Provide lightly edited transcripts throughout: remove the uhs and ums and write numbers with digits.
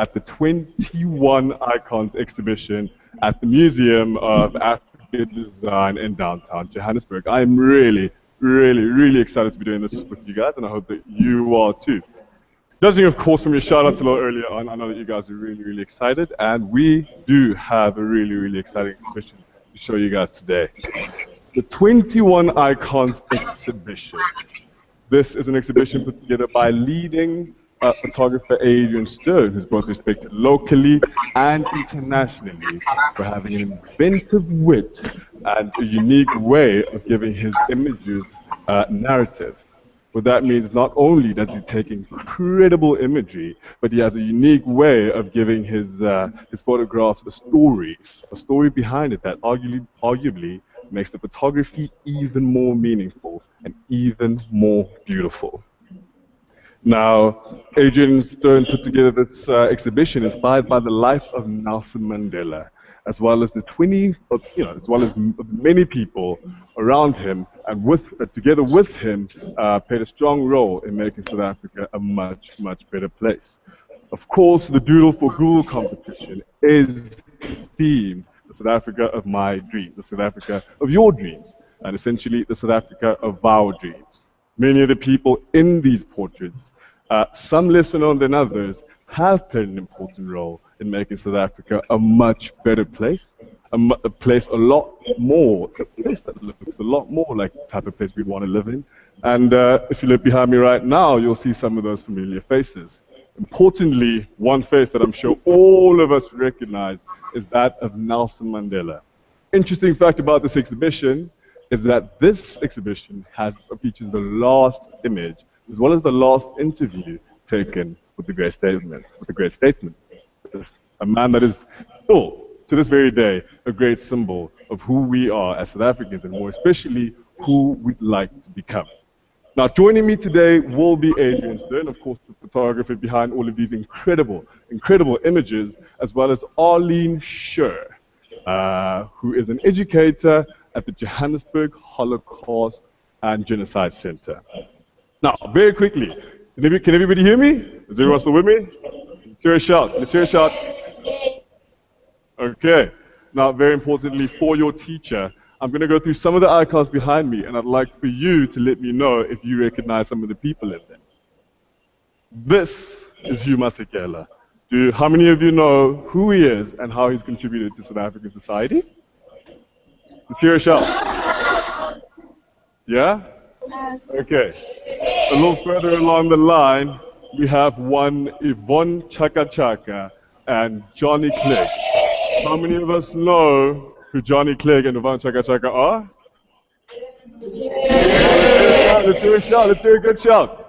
at the 21 Icons exhibition at the Museum of African Design in downtown Johannesburg. I'm really, really, really excited to be doing this with you guys, and I hope that you are too. Judging, of course, from your shout-outs a little earlier on, I know that you guys are really, really excited, and we do have a really, really exciting exhibition to show you guys today. The 21 Icons exhibition. This is an exhibition put together by leading photographer Adrian Steirn, who's both respected locally and internationally for having an inventive wit and a unique way of giving his images narrative. What that means, not only does he take incredible imagery, but he has a unique way of giving his photographs a story behind it that arguably makes the photography even more meaningful and even more beautiful. Now, Adrian Steirn put together this exhibition inspired by the life of Nelson Mandela, as well as as well as many people around him, and together with him, played a strong role in making South Africa a much, much better place. Of course, the Doodle for Google competition is themed the South Africa of my dreams, the South Africa of your dreams, and essentially the South Africa of our dreams. Many of the people in these portraits, some lesser known than others, have played an important role in making South Africa a much better place, a place that looks a lot more like the type of place we'd want to live in. And if you look behind me right now, you'll see some of those familiar faces. Importantly, one face that I'm sure all of us recognize is that of Nelson Mandela. Interesting fact about this exhibition is that this exhibition features the last image as well as the last interview taken with the great statesman. A man that is still, to this very day, a great symbol of who we are as South Africans, and more especially who we'd like to become. Now, joining me today will be Adrian Steirn, of course, the photographer behind all of these incredible images, as well as Arlene Scher, who is an educator at the Johannesburg Holocaust and Genocide Center. Now, very quickly, can everybody hear me? Is everyone still with me? Let's hear a shout. Let's hear a shout. Okay. Now, very importantly, for your teacher, I'm going to go through some of the icons behind me, and I'd like for you to let me know if you recognize some of the people in them. This is Hugh Masekela. How many of you know who he is and how he's contributed to South African society? Let's hear a shout. Yeah? Okay. A little further along the line, we have one Yvonne Chaka Chaka and Johnny Klerk. How many of us know who Johnny Klerk and Yvonne Chaka Chaka are? Yeah, let's hear a shout. Let's hear a good shout.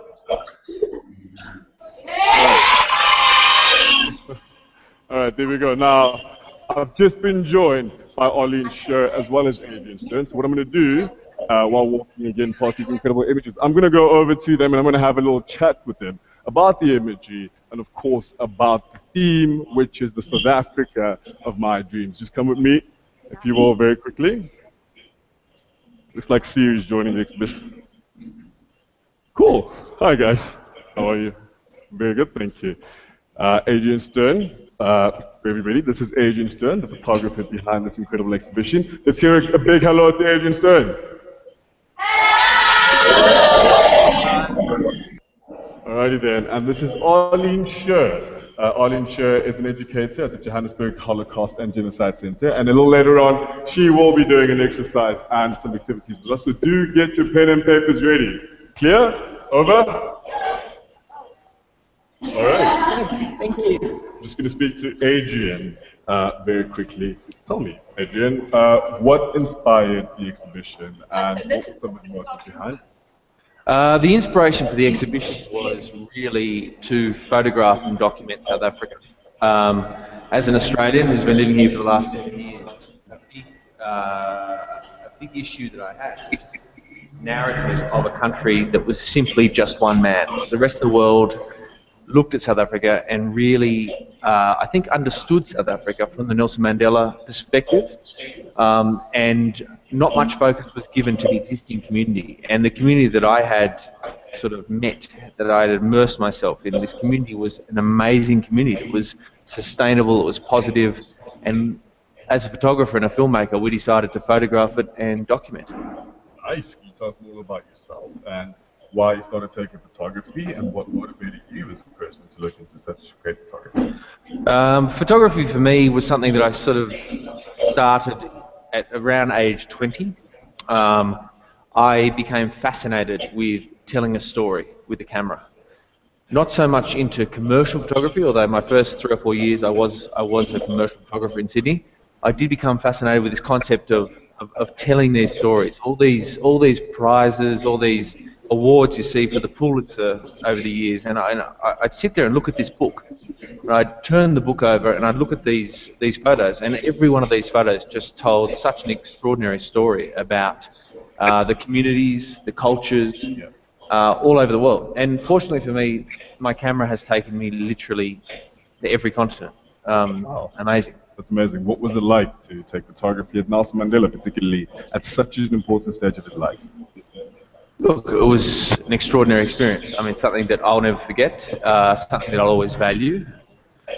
All right, there we go. Now, I've just been joined by Arlene Scher as well as Adrian Steirn. So what I'm going to do while walking again past these incredible images, I'm going to go over to them and I'm going to have a little chat with them about the imagery and, of course, about the theme, which is the South Africa of my dreams. Just come with me, if you will, very quickly. Looks like Siri's joining the exhibition. Cool. Hi, guys. How are you? Very good, thank you. Adrian Steirn. For everybody, this is Adrian Steirn, the photographer behind this incredible exhibition. Let's hear a big hello to Adrian Steirn. Alrighty then, and this is Arlene Scher. Arlene Scher is an educator at the Johannesburg Holocaust and Genocide Center, and a little later on, she will be doing an exercise and some activities with us. So do get your pen and papers ready. Clear? Over? Alright. Thank you. I'm just going to speak to Adrian very quickly. Tell me, Adrian, what inspired the exhibition and what was some of the motive behind it? The inspiration for the exhibition was really to photograph and document South Africa. As an Australian who's been living here for the last 7 years, a big issue that I had was narratives of a country that was simply just one man. The rest of the world looked at South Africa and really, I think, understood South Africa from the Nelson Mandela perspective. And not much focus was given to the existing community. And the community that I had sort of met, that I had immersed myself in, this community was an amazing community. It was sustainable, it was positive, and as a photographer and a filmmaker, we decided to photograph it and document it. Nice. Can you tell us more about yourself and why you started taking photography and what motivated you as a person to look into such great photography? Photography for me was something that I sort of started at around age 20. I became fascinated with telling a story with the camera. Not so much into commercial photography, although my first 3 or 4 years I was a commercial photographer in Sydney. I did become fascinated with this concept of telling these stories. All these prizes, all these awards you see for the Pulitzer over the years, and I'd sit there and look at this book. And I'd turn the book over and I'd look at these photos, and every one of these photos just told such an extraordinary story about the communities, the cultures, all over the world. And fortunately for me, my camera has taken me literally to every continent. Wow. Amazing. That's amazing. What was it like to take photography at Nelson Mandela, particularly at such an important stage of his life? Look, it was an extraordinary experience. I mean, something that I'll never forget, something that I'll always value.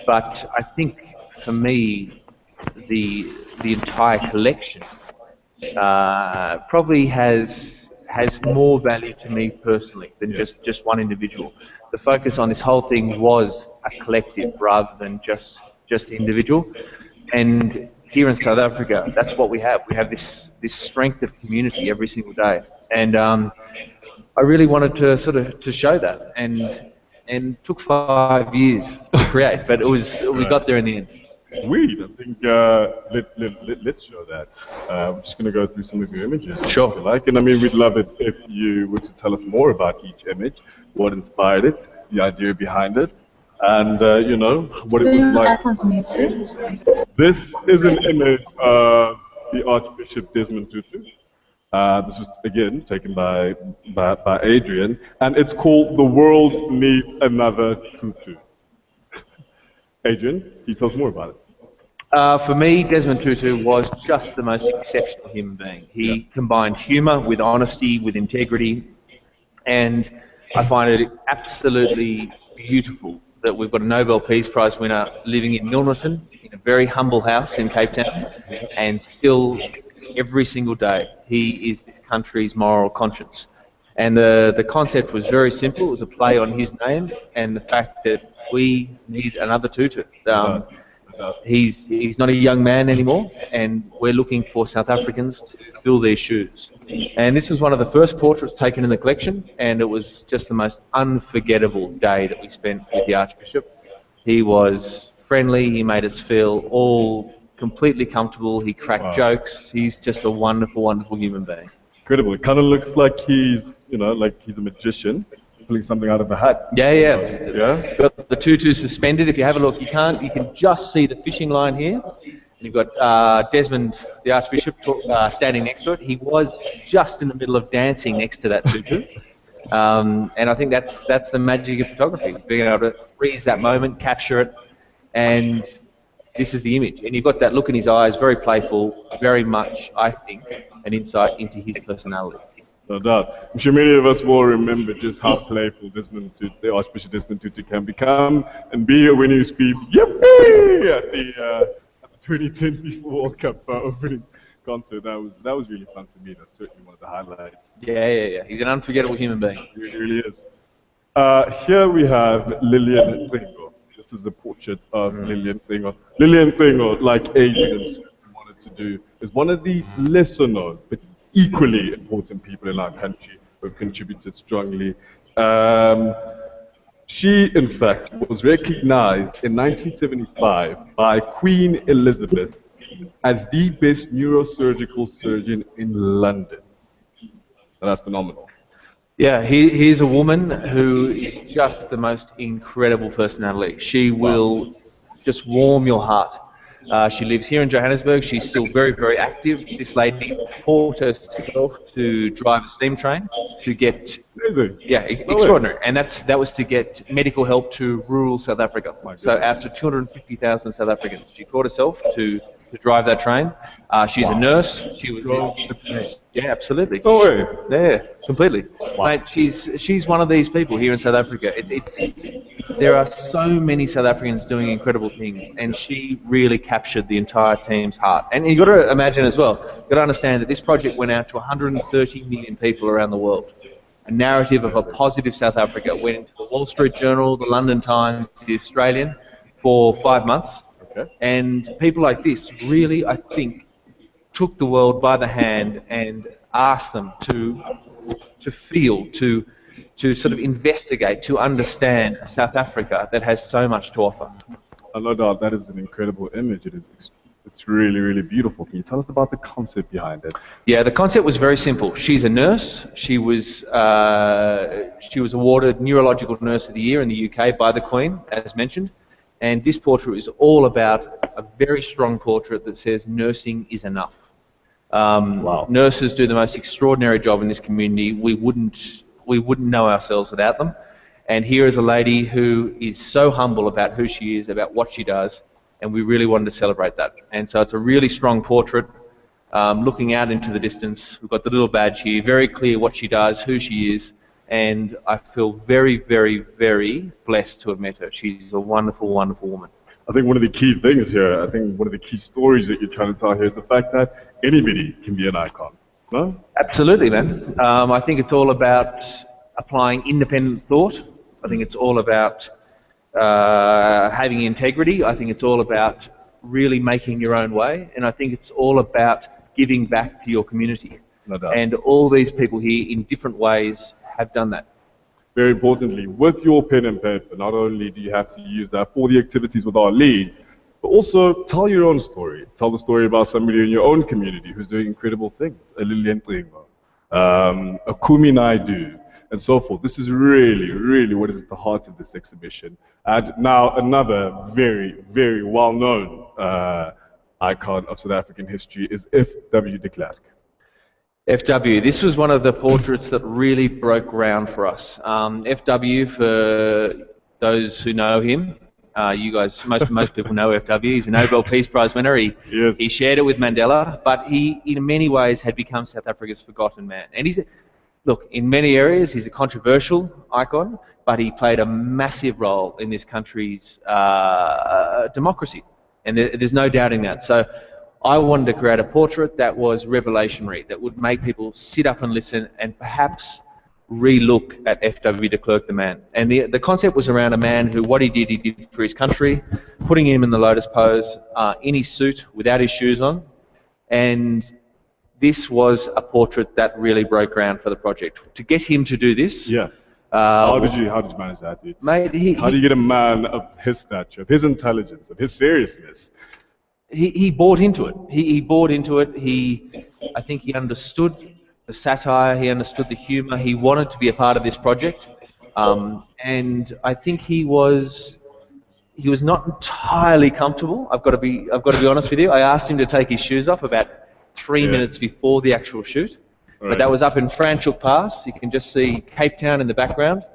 But I think for me, the entire collection probably has more value to me personally than just one individual. The focus on this whole thing was a collective rather than just the individual. And here in South Africa, that's what we have. We have this strength of community every single day. And I really wanted to sort of to show that, and took 5 years to create, but we got there in the end. Sweet. I think let's show that. We're just going to go through some of your images, Sure. if you like. And I mean, we'd love it if you were to tell us more about each image, what inspired it, the idea behind it, and you know, what it was like. Icons muted. This is an image of the Archbishop Desmond Tutu. This was, again, taken by Adrian, and it's called The World Needs Another Tutu. Adrian, can you tell us more about it? For me, Desmond Tutu was just the most exceptional human being. He combined humour with honesty, with integrity, and I find it absolutely beautiful that we've got a Nobel Peace Prize winner living in Milnerton, in a very humble house in Cape Town, and still, every single day, he is this country's moral conscience. And the concept was very simple. It was a play on his name and the fact that we need another Tutu. He's not a young man anymore, and we're looking for South Africans to fill their shoes. And this was one of the first portraits taken in the collection, and it was just the most unforgettable day that we spent with the Archbishop. He was friendly. He made us feel all completely comfortable. He cracked jokes. He's just a wonderful, wonderful human being. Incredible. It kind of looks like he's, you know, like he's a magician pulling something out of a hat. Yeah. Got the tutu suspended. If you have a look, you can just see the fishing line here. And you've got Desmond, the Archbishop, standing next to it. He was just in the middle of dancing next to that tutu. And I think that's the magic of photography, being able to freeze that moment, capture it, and this is the image. And you've got that look in his eyes, very playful, very much, I think, an insight into his personality. No doubt. I'm sure many of us will remember just how playful the Archbishop Desmond Tutu can become and be when he screamed "Yippee!" at the 2010 FIFA World Cup opening concert. That was really fun for me. That's certainly one of the highlights. Yeah. He's an unforgettable human being. He really is. Here we have Lillian Tringo. This is a portrait of Lillian Tringo. Lillian Tringo, like Adrian wanted to do, is one of the lesser known but equally important people in our country who have contributed strongly. She, in fact, was recognized in 1975 by Queen Elizabeth as the best neurosurgical surgeon in London. And that's phenomenal. Yeah, here's a woman who is just the most incredible personality. She will just warm your heart. She lives here in Johannesburg. She's still very, very active. This lady taught herself to drive a steam train to get... Amazing. Yeah, extraordinary. And that was to get medical help to rural South Africa. So out to 250,000 South Africans. She taught herself to to drive that train. She's a nurse. She was yeah, absolutely. No way. Yeah, completely. Mate, she's one of these people here in South Africa. There are so many South Africans doing incredible things, and she really captured the entire team's heart. And you've got to imagine as well, you've got to understand that this project went out to 130 million people around the world. A narrative of a positive South Africa went into the Wall Street Journal, the London Times, the Australian for 5 months. Okay. And people like this really, I think, took the world by the hand and asked them to feel, to sort of investigate, to understand South Africa that has so much to offer. No doubt, that is an incredible image. It's really, really beautiful. Can you tell us about the concept behind it? Yeah, the concept was very simple. She's a nurse. She was awarded Neurological Nurse of the Year in the UK by the Queen, as mentioned. And this portrait is all about a very strong portrait that says nursing is enough. Wow. Nurses do the most extraordinary job in this community. We wouldn't know ourselves without them. And here is a lady who is so humble about who she is, about what she does, and we really wanted to celebrate that. And so it's a really strong portrait, looking out into the distance. We've got the little badge here, very clear what she does, who she is, and I feel very, very, very blessed to have met her. She's a wonderful, wonderful woman. I think one of the key things here, I think one of the key stories that you're trying to tell here is the fact that anybody can be an icon, no? Absolutely, man. I think it's all about applying independent thought. I think it's all about having integrity. I think it's all about really making your own way. And I think it's all about giving back to your community. No doubt. And all these people here in different ways have done that. Very importantly, with your pen and paper, not only do you have to use that for the activities with our lead, but also tell your own story. Tell the story about somebody in your own community who's doing incredible things. A Lilian Trimo, a Kumi Naidu, and so forth. This is really, really what is at the heart of this exhibition. And now another very, very well-known icon of South African history is F.W. de Klerk. FW, this was one of the portraits that really broke ground for us. FW, for those who know him, you guys, most people know FW. He's a Nobel Peace Prize winner. He shared it with Mandela, but he, in many ways, had become South Africa's forgotten man. And look, in many areas, he's a controversial icon, but he played a massive role in this country's democracy, and there's no doubting that. So I wanted to create a portrait that was revelationary, that would make people sit up and listen and perhaps re-look at F.W. de Klerk, the man. And the concept was around a man who, what he did for his country, putting him in the lotus pose, in his suit, without his shoes on. And this was a portrait that really broke ground for the project. To get him to do this... Yeah. How did you manage that, dude? Mate, how do you get a man of his stature, of his intelligence, of his seriousness? He bought into it. He bought into it. I think he understood the satire. He understood the humour. He wanted to be a part of this project, and I think he was not entirely comfortable. I've got to be honest with you. I asked him to take his shoes off about 3 minutes before the actual shoot, but that was up in Franschhoek Pass. You can just see Cape Town in the background.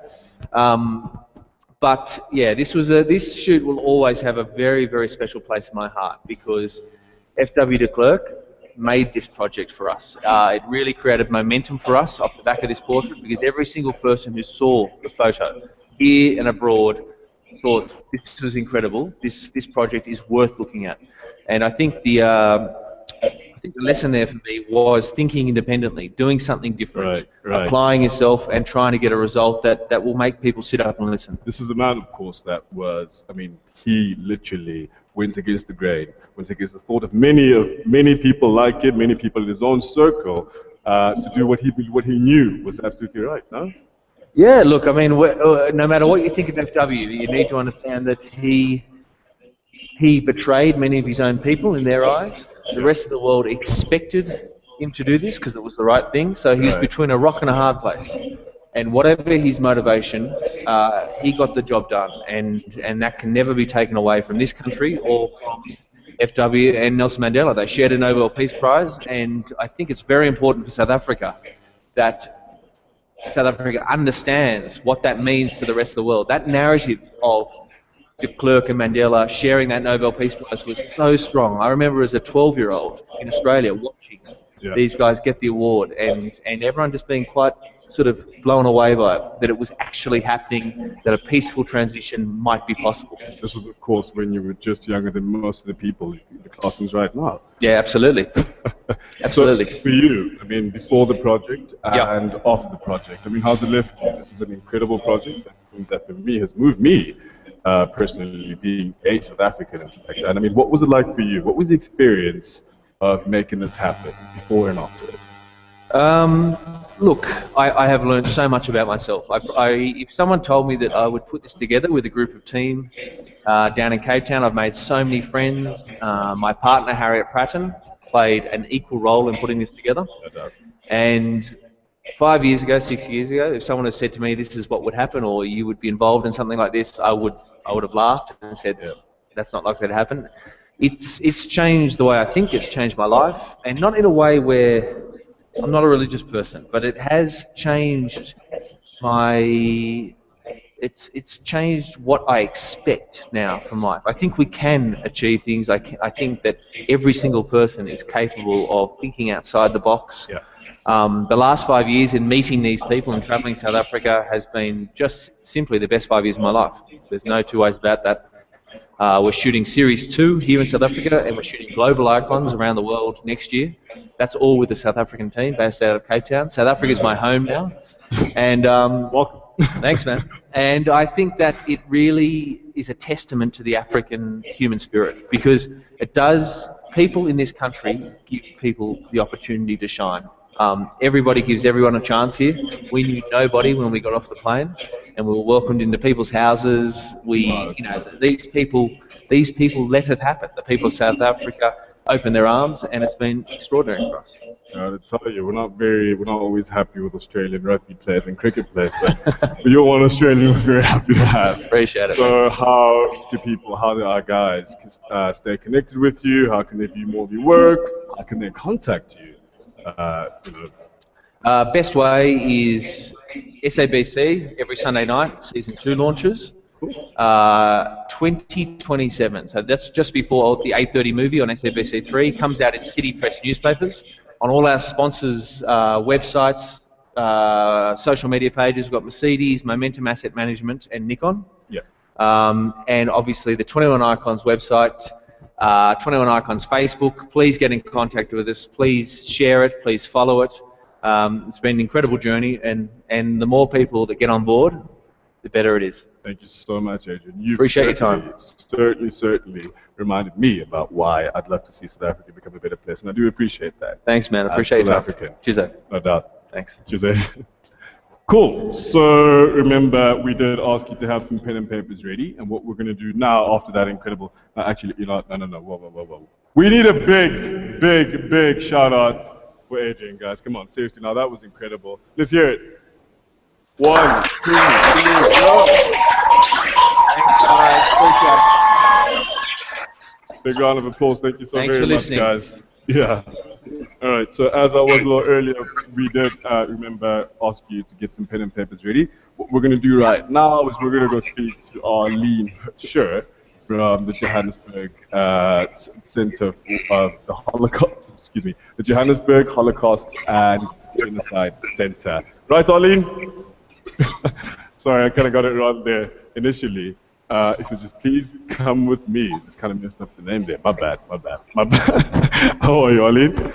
But yeah, this shoot will always have a very, very special place in my heart because F.W. de Klerk made this project for us. It really created momentum for us off the back of this portrait because every single person who saw the photo here and abroad thought this was incredible. This project is worth looking at. And I think the lesson there for me was thinking independently, doing something different, applying yourself and trying to get a result that will make people sit up and listen. This is a man, of course, that was, he literally went against the grain, went against the thought of many people like him, many people in his own circle, to do what he knew was absolutely right, no? Yeah, look, no matter what you think of FW, you need to understand that he betrayed many of his own people in their eyes. The rest of the world expected him to do this because it was the right thing. So he was between a rock and a hard place. And whatever his motivation, he got the job done. And that can never be taken away from this country or from FW and Nelson Mandela. They shared a Nobel Peace Prize. And I think it's very important for South Africa that South Africa understands what that means to the rest of the world. That narrative of Klerk and Mandela sharing that Nobel Peace Prize was so strong. I remember as a 12-year-old in Australia watching these guys get the award, and everyone just being quite sort of blown away by it, that it was actually happening, that a peaceful transition might be possible. This was, of course, when you were just younger than most of the people in the classrooms right now. Yeah, absolutely. Absolutely. So for you, I mean, before the project and after the project, I mean, how's it left you? This is an incredible project that for me has moved me personally, being a South African. And I mean, what was it like for you? What was the experience of making this happen before and after it? Look, I have learned so much about myself. If someone told me that I would put this together with a group of team down in Cape Town, I've made so many friends. My partner, Harriet Pratton, played an equal role in putting this together. And 5 years ago, 6 years ago, if someone had said to me, this is what would happen, or you would be involved in something like this, I would have laughed and said, that's not likely to happen. It's changed the way I think, it's changed my life, and not in a way where I'm not a religious person, but it has changed it's changed what I expect now from life. I think we can achieve things. I think that every single person is capable of thinking outside the box. The last 5 years in meeting these people and travelling to South Africa has been just simply the best 5 years of my life. There's no two ways about that. We're shooting Series 2 here in South Africa, and we're shooting Global Icons around the world next year. That's all with the South African team based out of Cape Town. South Africa is my home now. And welcome. Thanks, man. And I think that it really is a testament to the African human spirit, because it does, people in this country give people the opportunity to shine. Everybody gives everyone a chance here. We knew nobody when we got off the plane, and we were welcomed into people's houses. These people let it happen. The people of South Africa opened their arms, and it's been extraordinary for us. To tell you, we're not always happy with Australian rugby players and cricket players, but you're one Australian we're very happy to have. Appreciate it. So how do our guys stay connected with you? How can they view more of your work? How can they contact you? Best way is SABC every Sunday night, season 2 launches. 2027, so that's just before the 8:30 movie on SABC3 comes out in City Press newspapers, on all our sponsors' websites, social media pages. We've got Mercedes, Momentum Asset Management, and Nikon. And obviously the 21 Icons website, 21 Icons Facebook. Please get in contact with us. Please share it. Please follow it. It's been an incredible journey, and the more people that get on board, the better it is. Thank you so much, Adrian. You've appreciate your time. Certainly reminded me about why I'd love to see South Africa become a better place, and I do appreciate that. Thanks, man. I appreciate your time. South African. Cheers, Ed. No doubt. Thanks. Cheers, Ed. Cool. So remember, we did ask you to have some pen and papers ready, and what we're going to do now after that incredible... actually, no. Whoa. We need a big shout out for Adrian, guys. Come on, seriously. Now, that was incredible. Let's hear it. 1, 2, 3, go. Thanks, guys. Big round of applause. Thank you so very much, guys. Yeah. All right. So as I was a little earlier, we did remember ask you to get some pen and papers ready. What we're going to do right now is we're going to go speak to Arlene Scher from the Johannesburg Center of the Holocaust. Excuse me, the Johannesburg Holocaust and Genocide Center. Right, Arlene? Sorry, I kind of got it wrong there initially. If you just please come with me. Just kind of messed up the name there. My bad. How are you, Arlene?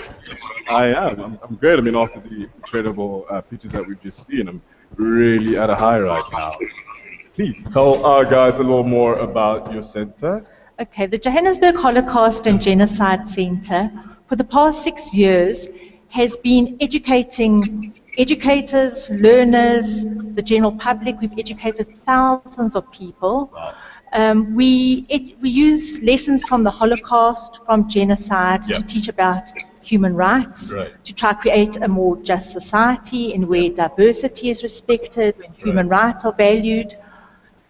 I am. I'm great. I mean, after the incredible pictures that we've just seen, I'm really at a high right now. Please tell our guys a little more about your center. Okay, the Johannesburg Holocaust and Genocide Center, for the past 6 years, has been educating educators, learners, the general public. We've educated thousands of people. We use lessons from the Holocaust, from genocide, to teach about human rights, to try to create a more just society in where diversity is respected, when human rights are valued.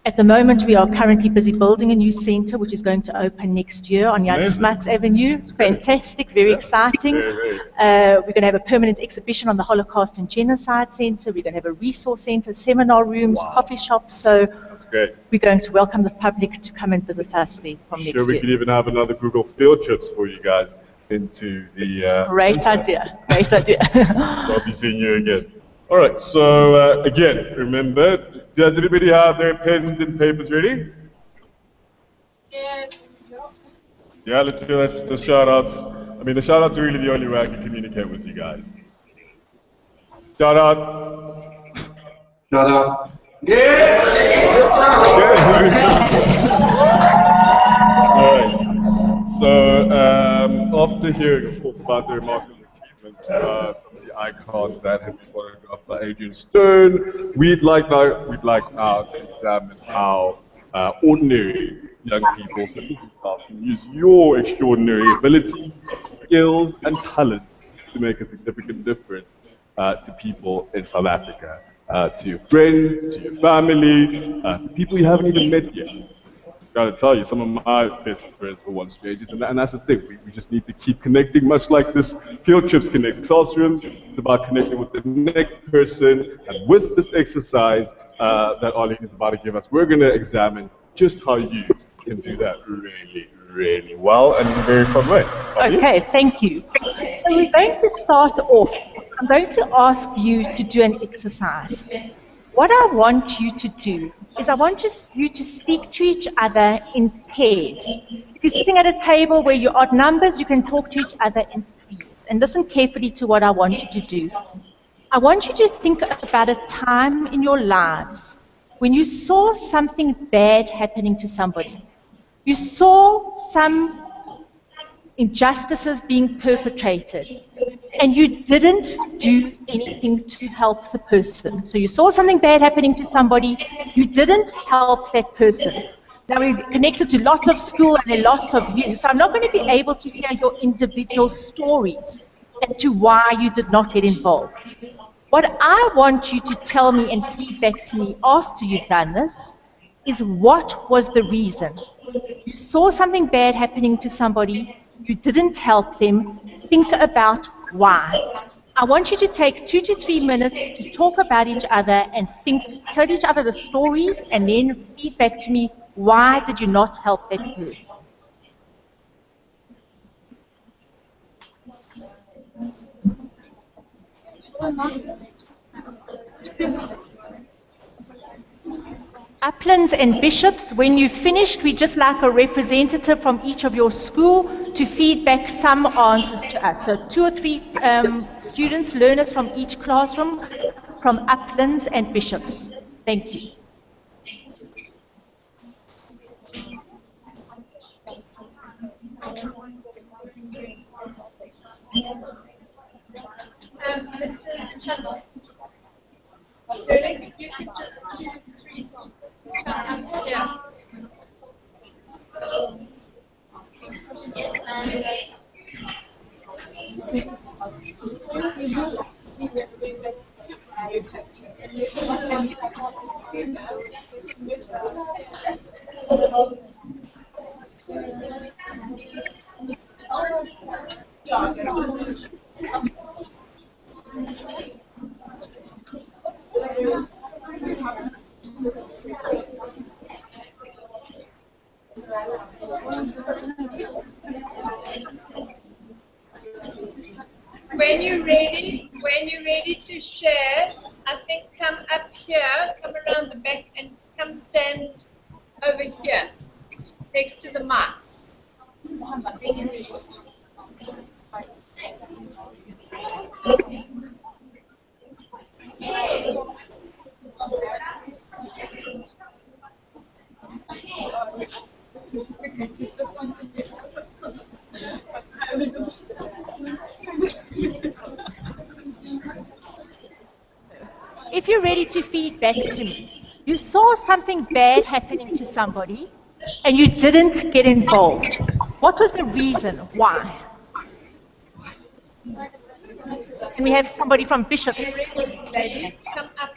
At the moment, we are currently busy building a new centre, which is going to open next year on Jan Smuts Avenue. Fantastic, very exciting. We're going to have a permanent exhibition on the Holocaust and Genocide Centre. We're going to have a resource centre, seminar rooms, coffee shops. So we're going to welcome the public to come and visit us there from next year. We could even have another Google field trips for you guys into the Great idea, great idea. So I'll be seeing you again. All right, so again, remember, does everybody have their pens and papers ready? Yes. Yeah, let's do that. The shout-outs. I mean, the shout-outs are really the only way I can communicate with you guys. Shout-out. Shout-out. All right. So, after hearing, of course, about the remarkable achievements, some of the icons that have been photographed by Adrian Steirn, we'd like now to examine how ordinary young people such as yourself can use your extraordinary ability, skills, and talent to make a significant difference to people in South Africa, to your friends, to your family, to people you haven't even met yet. Gotta tell you, some of my best friends were once strangers, and that's the thing. We just need to keep connecting, much like this field trips connect classrooms. It's about connecting with the next person, and with this exercise that Arlene is about to give us, we're gonna examine just how you can do that really, really well and in a very fun way. Okay, thank you. So we're going to start off. I'm going to ask you to do an exercise. What I want you to do is I want you to speak to each other in pairs. If you're sitting at a table where you're odd numbers, you can talk to each other in threes. And listen carefully to what I want you to do. I want you to think about a time in your lives when you saw something bad happening to somebody. You saw some injustices being perpetrated, and you didn't do anything to help the person. So you saw something bad happening to somebody, you didn't help that person. Now we're connected to lots of school and there are lots of you, so I'm not going to be able to hear your individual stories as to why you did not get involved. What I want you to tell me and feedback to me after you've done this is what was the reason. You saw something bad happening to somebody, you didn't help them, think about why. I want you to take 2 to 3 minutes to talk about each other and tell each other the stories and then feedback to me, why did you not help that person? Uplands and Bishops, when you've finished, we just like a representative from each of your school to feedback some answers to us. So 2 or 3 students, learners from each classroom, from Uplands and Bishops. Thank you. You could just 2 to 3 yeah. When you're ready to share, I think come up here, come around the back and come stand over here, next to the mic. If you're ready to feed back to me, you saw something bad happening to somebody and you didn't get involved. What was the reason? Why? Can we have somebody from Bishops? Ladies, come up.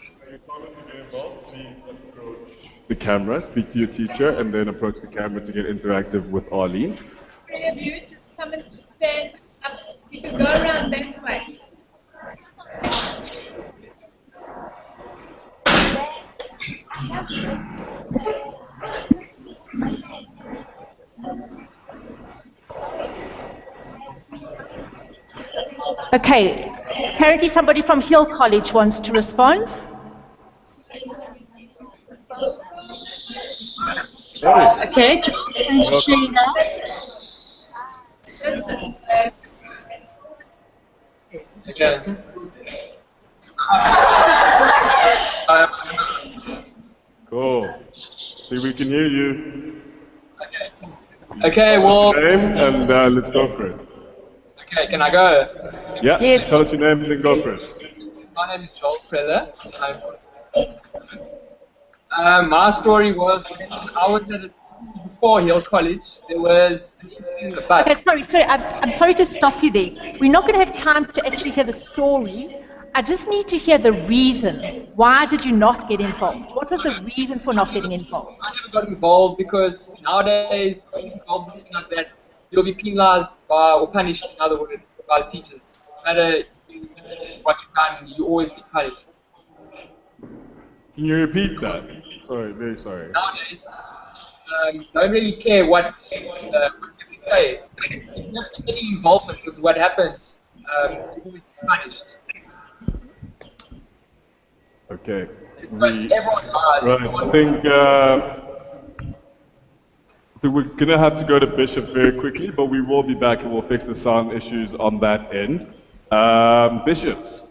the camera, speak to your teacher, and then approach the camera to get interactive with Arlene. Three of you, just come and stand up. You can go around that way. Okay, apparently somebody from Hill College wants to respond. Okay, can I share now? Okay. Cool. See, we can hear you. Okay, well, Name and let's go for it. okay, can I go? Yeah. Yes. Tell us your name and then go for it. My name is Joel Preller. My story was, I was at before Hill College, there was an incident in the bus. Okay, sorry, I'm sorry to stop you there. We're not going to have time to actually hear the story. I just need to hear the reason. Why did you not get involved? What was the reason for not getting involved? I never got involved because nowadays, involved in something like that, you'll be penalized by, or punished, in other words, by the teachers. No matter what you've done, you always get punished. Can you repeat that? Sorry, very sorry. Nowadays, don't really care what you say. If you're not getting involvement with what happened, you always get punished. Okay. Because everyone lies. Right. I think we're going to have to go to Bishops very quickly, but we will be back and we'll fix the sound issues on that end. Bishops,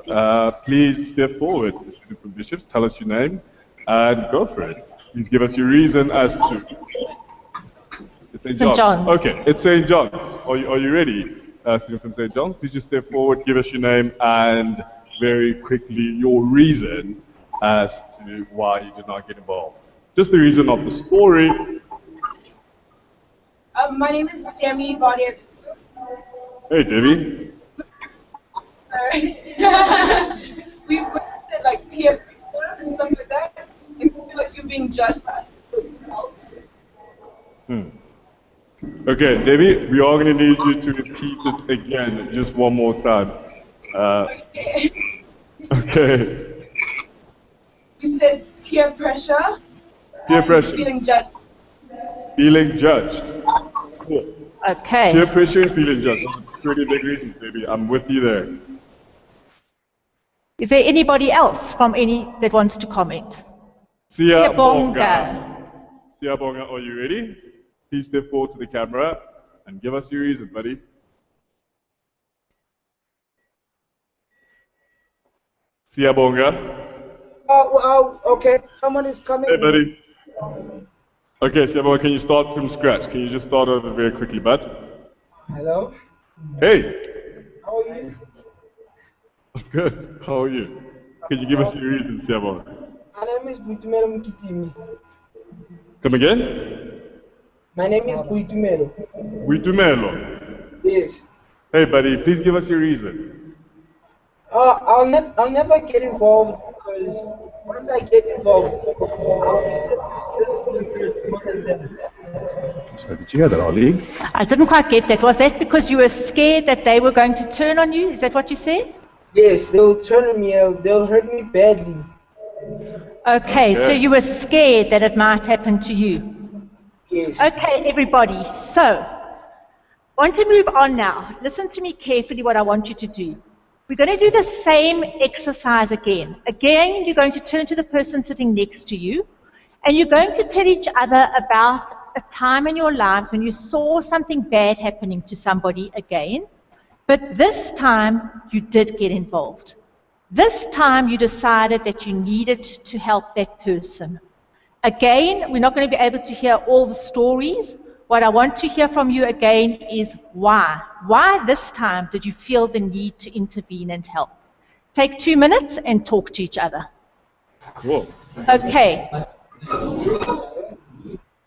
please step forward. Student from Bishops, tell us your name and go for it. Please give us your reason as to... It's St. John's. Okay, it's St. John's. Are you ready, student from St. John's? Please just step forward, give us your name and very quickly your reason as to why you did not get involved. Just the reason of the story. My name is Demi Bonnet. Hey, Debbie. We said like peer pressure and stuff like that. And feel like you're being judged by people. Okay, Debbie, we are going to need you to repeat it again, just one more time. Okay. We said peer pressure. Peer pressure. Feeling judged. Feeling judged. Cool. Okay. Peer pressure and feeling judged. Those are pretty big reasons, baby. I'm with you there. Is there anybody else from any that wants to comment? Siyabonga. Siyabonga, are you ready? Please step forward to the camera and give us your reason, buddy. Siyabonga. Okay, someone is coming. Hey, buddy. Okay, Siyabonga, can you start from scratch? Can you just start over very quickly, bud? Hello. Hey. How are you? I'm good. How are you? Can you give us your reason, Siyabonga? My name is Buitumelo Mkitimi. Come again? My name is Buitumelo. Witumelo. Yes. Hey, buddy, please give us your reason. I'll never get involved because once I get involved, I'll be more than them. Sorry, did you hear that, Arlene? I didn't quite get that. Was that because you were scared that they were going to turn on you? Is that what you said? Yes, they'll turn on me. They'll hurt me badly. Okay, so you were scared that it might happen to you. Yes. Okay, everybody. So, I want to move on now. Listen to me carefully what I want you to do. We're going to do the same exercise again. Again, you're going to turn to the person sitting next to you, and you're going to tell each other about a time in your lives when you saw something bad happening to somebody again, but this time you did get involved. This time you decided that you needed to help that person. Again, we're not going to be able to hear all the stories. What I want to hear from you again is why. Why this time did you feel the need to intervene and help? Take 2 minutes and talk to each other. Cool. Okay.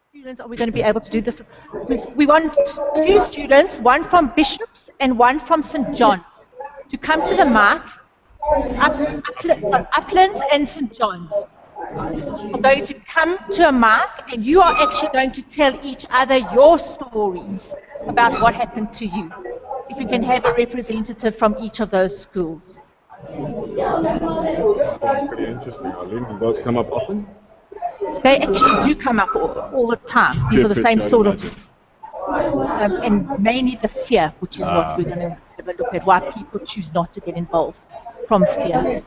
Students, are we going to be able to do this? We want 2 students, one from Bishops and one from St. John's, to come to the mic. Uplands and St. John's. are going to come to a mic and you are actually going to tell each other your stories about what happened to you. If we can have a representative from each of those schools. That's pretty interesting, Arlene. Do those come up often? They actually do come up all the time. These are the same sort of, and mainly the fear, which is what we're going to have a look at, why people choose not to get involved from fear.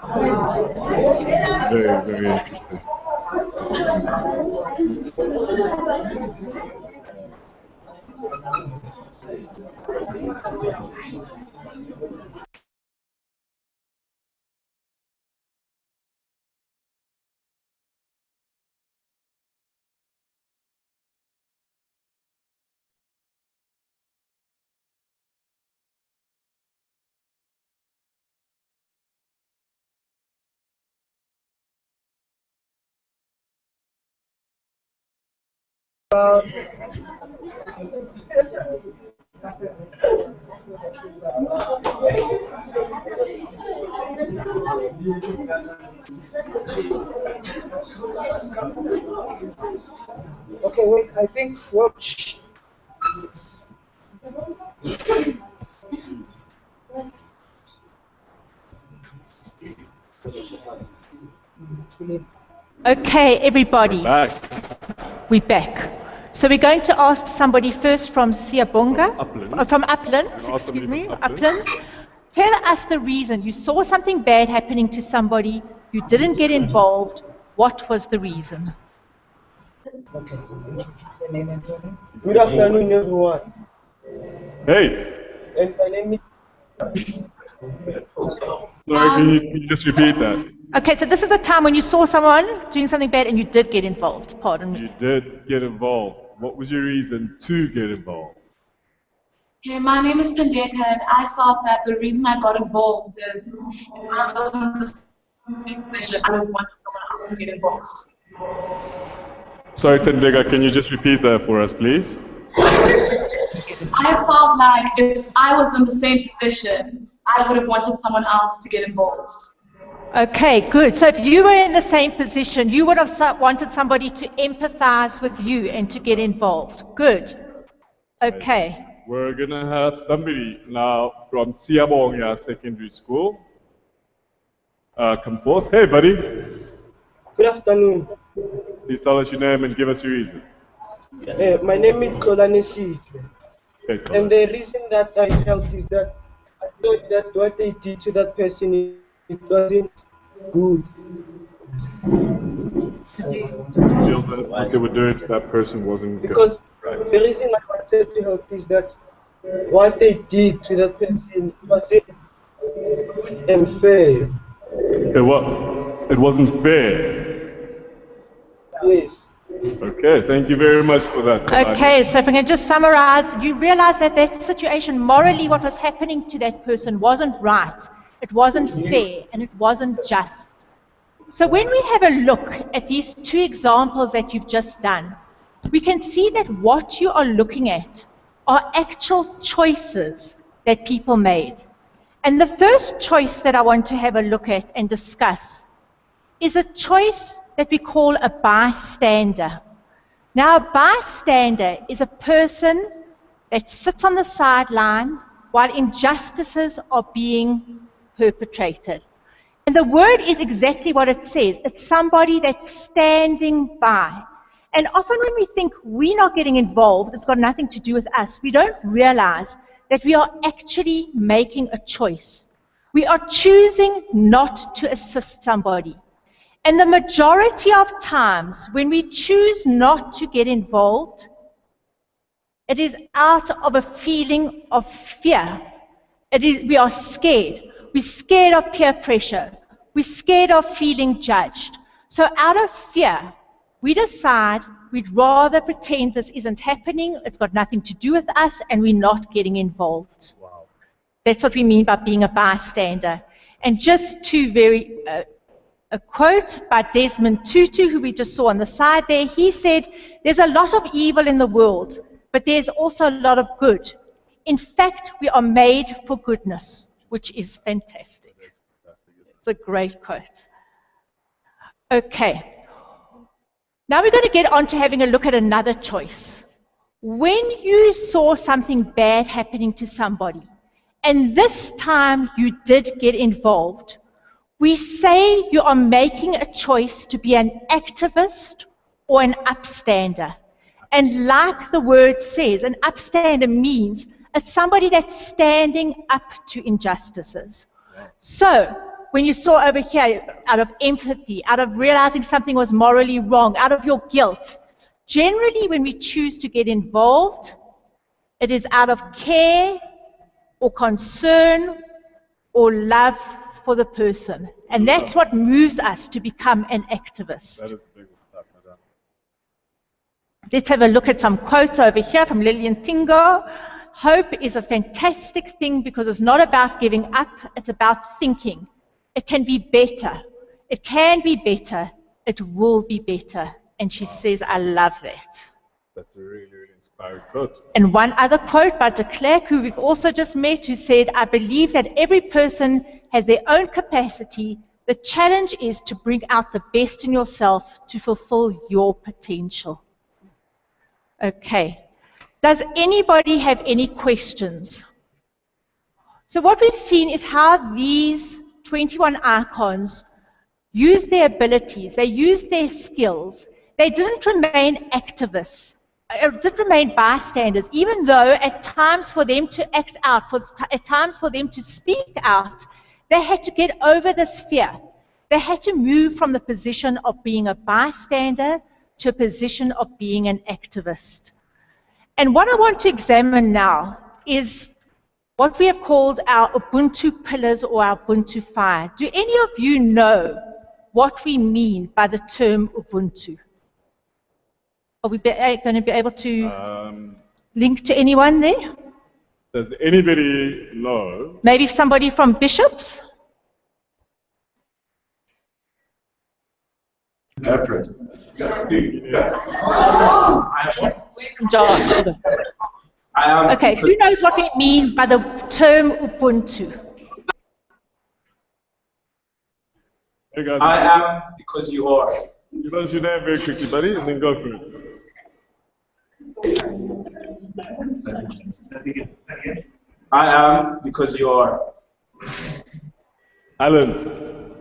Very, very interesting. Okay, wait, I think, watch. Okay, everybody. We're back. So we're going to ask somebody first from Siyabonga, from Uplands, excuse me, Uplands. Tell us the reason. You saw something bad happening to somebody, you didn't get involved. What was the reason? Okay, good afternoon, everyone. Hey! And my name is... Sorry, can you just repeat that? Okay, so this is the time when you saw someone doing something bad and you did get involved. Pardon me. You did get involved. What was your reason to get involved? Okay, my name is Tandeka, and I felt that the reason I got involved is if I was in the same position, I would want someone else to get involved. Sorry, Tandeka, can you just repeat that for us, please? I felt like if I was in the same position, I would have wanted someone else to get involved. Okay, good. So if you were in the same position, you would have wanted somebody to empathize with you and to get involved. Good. Okay. We're going to have somebody now from Siyabonga Secondary School come forth. Hey, buddy. Good afternoon. Please tell us your name and give us your reason. My name is Kolanesi. Okay, and the reason that I helped is that I thought that what they did to that person, it wasn't good. Feel that what they were doing to that person wasn't good. Because right. The reason I wanted to help is that what they did to that person wasn't good and fair. It wasn't fair. Yes. Okay, thank you very much for that. Okay, so if I can just summarize, you realize that that situation, morally what was happening to that person wasn't right, it wasn't fair, and it wasn't just. So when we have a look at these two examples that you've just done, we can see that what you are looking at are actual choices that people made. And the first choice that I want to have a look at and discuss is a choice that we call a bystander. Now, a bystander is a person that sits on the sideline while injustices are being perpetrated. And the word is exactly what it says. It's somebody that's standing by. And often when we think we're not getting involved, it's got nothing to do with us, we don't realize that we are actually making a choice. We are choosing not to assist somebody. And the majority of times when we choose not to get involved, it is out of a feeling of fear. We are scared. We're scared of peer pressure. We're scared of feeling judged. So out of fear, we decide we'd rather pretend this isn't happening, it's got nothing to do with us, and we're not getting involved. Wow. That's what we mean by being a bystander. And just a quote by Desmond Tutu, who we just saw on the side there, he said, there's a lot of evil in the world, but there's also a lot of good. In fact, we are made for goodness, which is fantastic. It's a great quote. Okay. Now we're going to get on to having a look at another choice. When you saw something bad happening to somebody, and this time you did get involved, we say you are making a choice to be an activist or an upstander. And like the word says, an upstander means it's somebody that's standing up to injustices. So, when you saw over here, out of empathy, out of realizing something was morally wrong, out of your guilt, generally when we choose to get involved, it is out of care or concern or love for the person. And that's what moves us to become an activist. That is big stuff, madam. Let's have a look at some quotes over here from Lillian Tingo. Hope is a fantastic thing because it's not about giving up, it's about thinking. It can be better. It can be better. It will be better. And she says, I love that. That's a really, really inspiring quote. And one other quote by Klerk, who we've also just met, who said, I believe that every person has their own capacity. The challenge is to bring out the best in yourself to fulfill your potential. Okay. Does anybody have any questions? So what we've seen is how these 21 icons use their abilities, they use their skills. They didn't remain activists, didn't remain bystanders, even though at times for them to act out, at times for them to speak out, they had to get over this fear. They had to move from the position of being a bystander to a position of being an activist. And what I want to examine now is what we have called our Ubuntu pillars or our Ubuntu fire. Do any of you know what we mean by the term Ubuntu? Are we going to be able to link to anyone there? Does anybody know? Maybe somebody from Bishops? Alfred. John. Okay, who knows what we mean by the term Ubuntu? Hey guys, I am because you are. give us your name very quickly, buddy, and then go for it. I am because you are. Alan.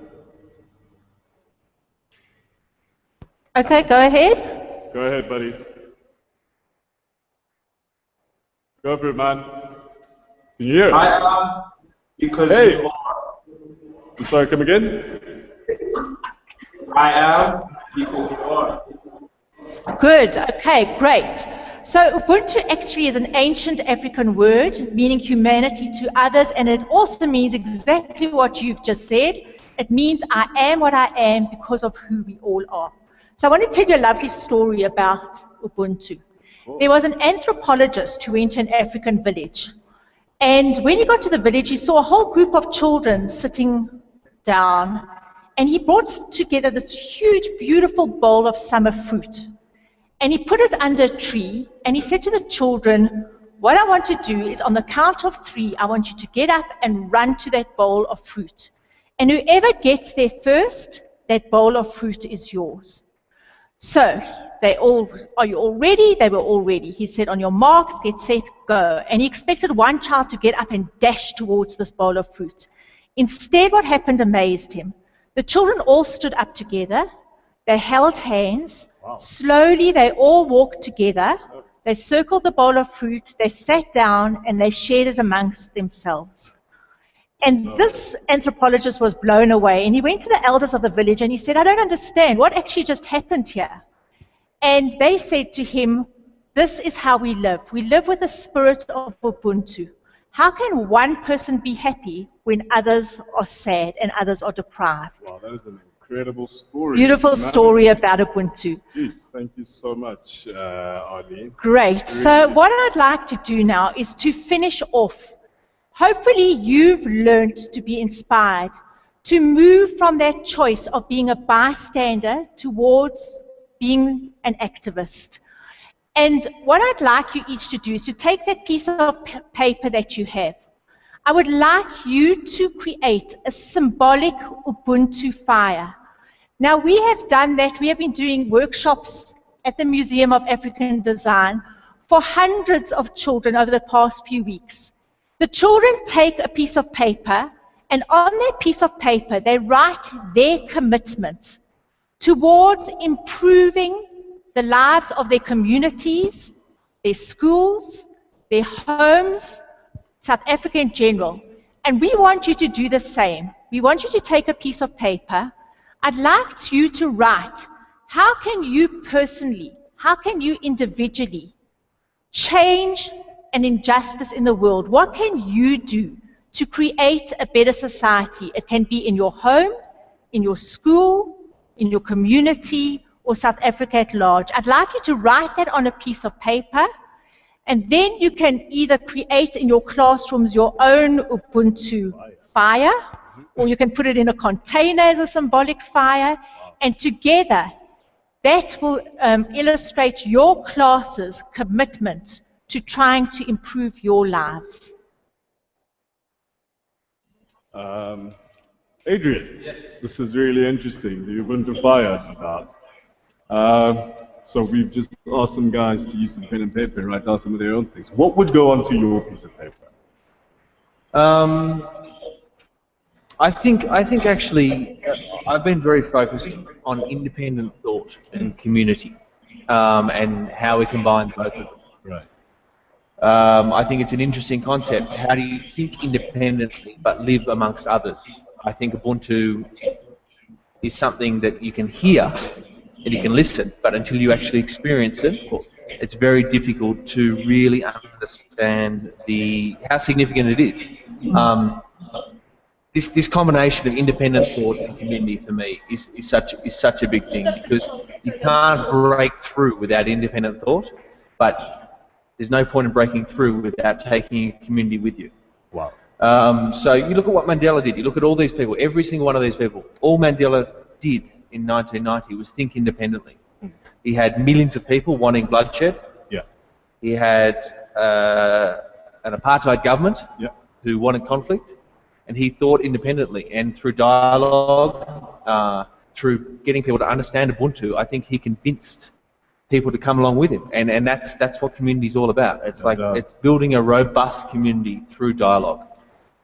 Okay, go ahead. Go ahead, buddy. Go for it, man. Can you hear it? I am because you are. I'm sorry, come again? I am because you are. Good, okay, great. So Ubuntu actually is an ancient African word meaning humanity to others, and it also means exactly what you've just said. It means I am what I am because of who we all are. So I want to tell you a lovely story about Ubuntu. There was an anthropologist who went to an African village. And when he got to the village, he saw a whole group of children sitting down. And he brought together this huge, beautiful bowl of summer fruit. And he put it under a tree. And he said to the children, what I want to do is on the count of 3, I want you to get up and run to that bowl of fruit. And whoever gets there first, that bowl of fruit is yours. So, are you all ready? They were all ready. He said, on your marks, get set, go. And he expected one child to get up and dash towards this bowl of fruit. Instead, what happened amazed him. The children all stood up together. They held hands. Wow. Slowly, they all walked together. They circled the bowl of fruit. They sat down and they shared it amongst themselves. And this anthropologist was blown away, and he went to the elders of the village and he said, I don't understand, what actually just happened here? And they said to him, this is how we live. We live with the spirit of Ubuntu. How can one person be happy when others are sad and others are deprived? Wow, that is an incredible story. Beautiful story about Ubuntu. Jeez, thank you so much, Arlene. Great. So what I'd like to do now is to finish off. Hopefully you've learned to be inspired to move from that choice of being a bystander towards being an activist. And what I'd like you each to do is to take that piece of paper that you have. I would like you to create a symbolic Ubuntu fire. Now, we have done that. We have been doing workshops at the Museum of African Design for hundreds of children over the past few weeks. The children take a piece of paper, and on that piece of paper, they write their commitment towards improving the lives of their communities, their schools, their homes, South Africa in general. And we want you to do the same. We want you to take a piece of paper. I'd like you to write, how can you personally, how can you individually change an injustice in the world? What can you do to create a better society? It can be in your home, in your school, in your community, or South Africa at large. I'd like you to write that on a piece of paper, and then you can either create in your classrooms your own Ubuntu fire, or you can put it in a container as a symbolic fire, and together that will illustrate your class's commitment to trying to improve your lives. Adrian, yes. This is really interesting, the Ubuntu fire is about. So we've just asked some guys to use some pen and paper and write down some of their own things. What would go onto your piece of paper? I think actually I've been very focused on independent thought and community, and how we combine both of them. Right. I think it's an interesting concept. How do you think independently but live amongst others? I think Ubuntu is something that you can hear and you can listen, but until you actually experience it, it's very difficult to really understand how significant it is. This combination of independent thought and community for me is such a big thing, because you can't break through without independent thought, but there's no point in breaking through without taking your community with you. Wow. So you look at what Mandela did, you look at all these people, every single one of these people, all Mandela did in 1990 was think independently. He had millions of people wanting bloodshed. Yeah. He had an apartheid government who wanted conflict, and he thought independently. And through dialogue, through getting people to understand Ubuntu, I think he convinced people to come along with him. And that's what community is all about. It's it's building a robust community through dialogue.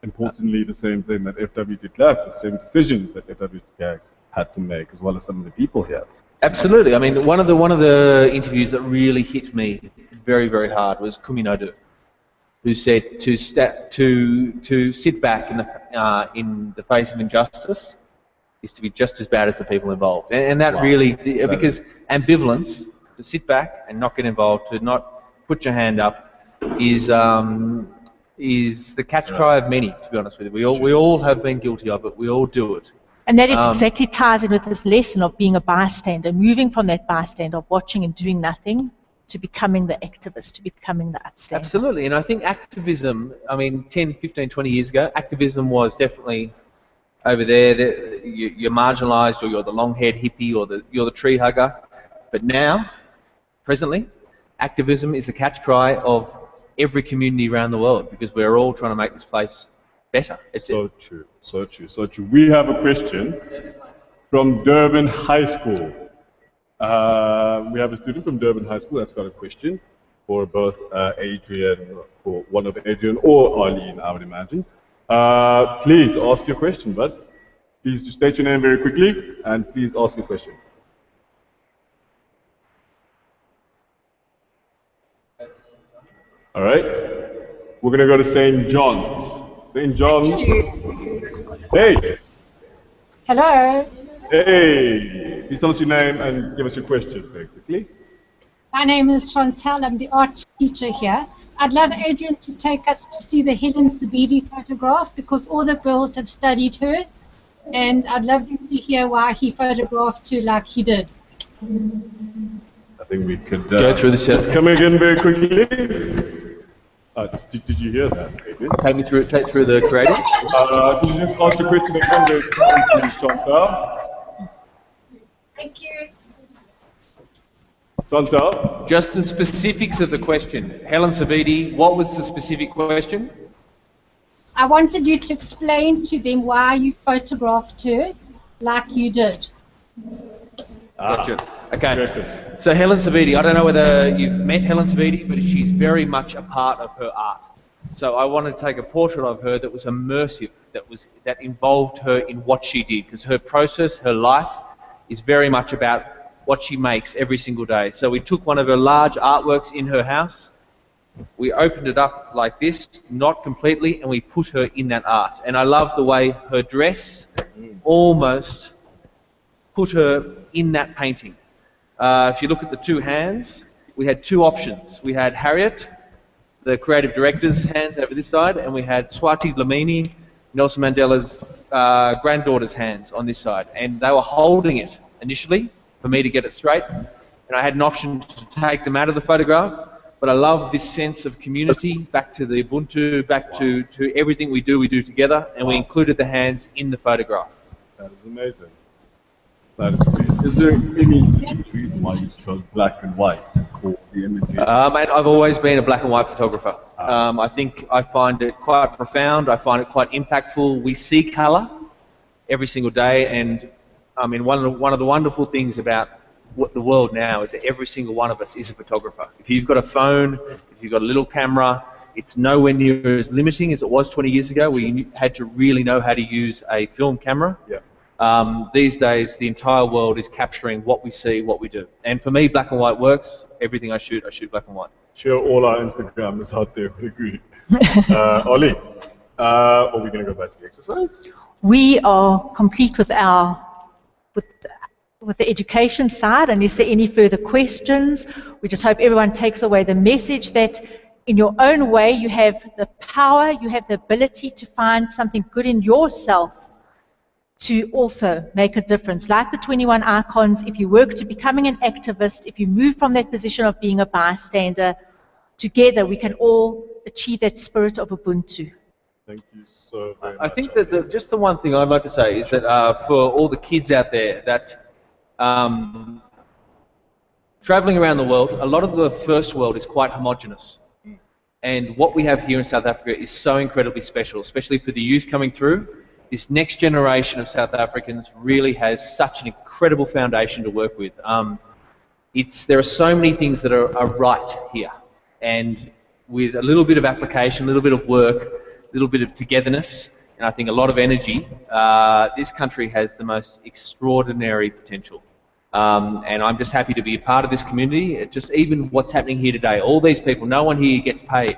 Importantly, the same thing that FW de Klerk, the same decisions that FW de Klerk had to make, as well as some of the people here. Absolutely. I mean, one of the interviews that really hit me very, very hard was Kumi Nodu, who said to sit back in the face of injustice is to be just as bad as the people involved, and that really, because ambivalence, to sit back and not get involved, to not put your hand up, is the catch cry of many. To be honest with you, we all have been guilty of it. We all do it. And that it exactly ties in with this lesson of being a bystander, moving from that bystander of watching and doing nothing to becoming the activist, to becoming the upstander. Absolutely, and I think activism, I mean, 10, 15, 20 years ago, activism was definitely over there. You're marginalised, or you're the long-haired hippie, or you're the tree hugger. But now, presently, activism is the catch cry of every community around the world, because we're all trying to make this place better. So true, so true, so true. We have a question from Durban High School. We have a student from Durban High School that's got a question for both Adrian, for one of Adrian or Arlene, I would imagine. Please ask your question, bud. Please just state your name very quickly, and please ask your question. All right, we're going to go to St. John's. St. John's. Hey. Hello. Hey. Please tell us your name and give us your question very quickly. My name is Chantal. I'm the art teacher here. I'd love Adrian to take us to see the Helen Sabidi photograph, because all the girls have studied her, and I'd love him to hear why he photographed her like he did. I think we could go through this. Just come again very quickly. Did you hear that, Adrian? Take through the creative. Can you just ask your question again very quickly, Chantal? Thank you. Chantal? Just the specifics of the question. Helen Sabidi, what was the specific question? I wanted you to explain to them why you photographed her like you did. Gotcha. Okay. So Helen Savidi, I don't know whether you've met Helen Savidi, but she's very much a part of her art. So I wanted to take a portrait of her that was immersive, that involved her in what she did, because her process, her life, is very much about what she makes every single day. So we took one of her large artworks in her house, we opened it up like this, not completely, and we put her in that art. And I love the way her dress almost put her in that painting. If you look at the two hands, we had two options. We had Harriet, the creative director's hands over this side, and we had Swati Dlamini, Nelson Mandela's granddaughter's hands on this side. And they were holding it initially for me to get it straight. And I had an option to take them out of the photograph. But I love this sense of community, back to the Ubuntu, back to everything we do together, and we included the hands in the photograph. That is amazing. That is great. Is there any reason why you chose black and white for the imagery? Mate, I've always been a black and white photographer. I think I find it quite profound. I find it quite impactful. We see colour every single day, and I mean, one of the wonderful things about what the world now is that every single one of us is a photographer. If you've got a phone, if you've got a little camera, it's nowhere near as limiting as it was 20 years ago, where you had to really know how to use a film camera. Yeah. These days, the entire world is capturing what we see, what we do. And for me, black and white works. Everything I shoot black and white. Sure, all our Instagrammers out there would agree. Ollie, are we going to go back to the exercise? We are complete with with the education side, and is there any further questions? We just hope everyone takes away the message that in your own way you have the power, you have the ability to find something good in yourself to also make a difference. Like the 21 icons, if you work to becoming an activist, if you move from that position of being a bystander, together we can all achieve that spirit of Ubuntu. Thank you so very much. I think that just the one thing I'd like to say is that for all the kids out there that traveling around the world, a lot of the first world is quite homogenous. And what we have here in South Africa is so incredibly special, especially for the youth coming through. This next generation of South Africans really has such an incredible foundation to work with. There are so many things that are right here. And with a little bit of application, a little bit of work, a little bit of togetherness, and I think a lot of energy, this country has the most extraordinary potential. And I'm just happy to be a part of this community. Just even what's happening here today, all these people, no one here gets paid.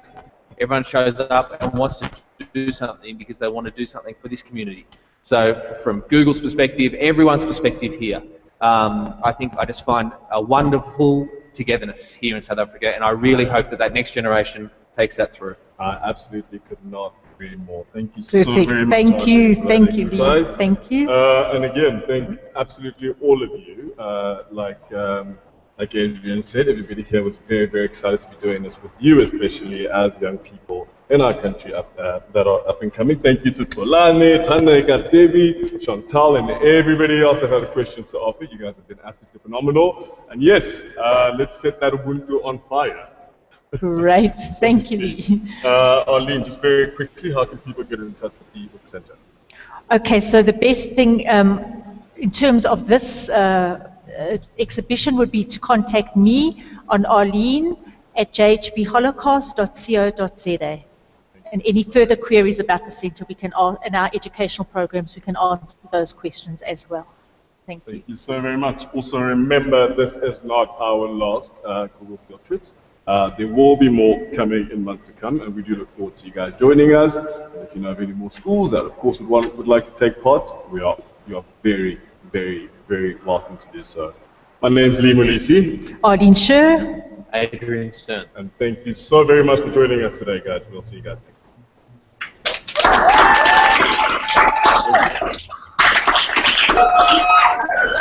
Everyone shows up and wants to do something because they want to do something for this community. So from Google's perspective, everyone's perspective here, I think I just find a wonderful togetherness here in South Africa, and I really hope that that next generation takes that through. I absolutely could not agree more. Thank you so Perfect. very much. Thank you, thank you, exercise. Lee. Thank you. And again, thank absolutely all of you. Like Adrian said, everybody here was very, very excited to be doing this with you, especially as young people in our country that are up and coming. Thank you to Tolani, Tanda, Devi, Chantal, and everybody else that had a question to offer. You guys have been absolutely phenomenal. And yes, let's set that Ubuntu on fire. Great, thank you, Lee. Arlene, just very quickly, how can people get in touch with the Center? Okay, so the best thing in terms of this exhibition would be to contact me on arlene@jhbholocaust.co.za. And any further queries about the centre, we can, in our educational programs, we can answer those questions as well. Thank you. Thank you so very much. Also remember, this is not our last Google Field Trips. There will be more coming in months to come, and we do look forward to you guys joining us. If you know of any more schools that, of course, would like to take part, you are very, very, very welcome to do so. My name's Lee Mulifi. Arlene Scher. Adrian Steirn. And thank you so very much for joining us today, guys. We'll see you guys next time.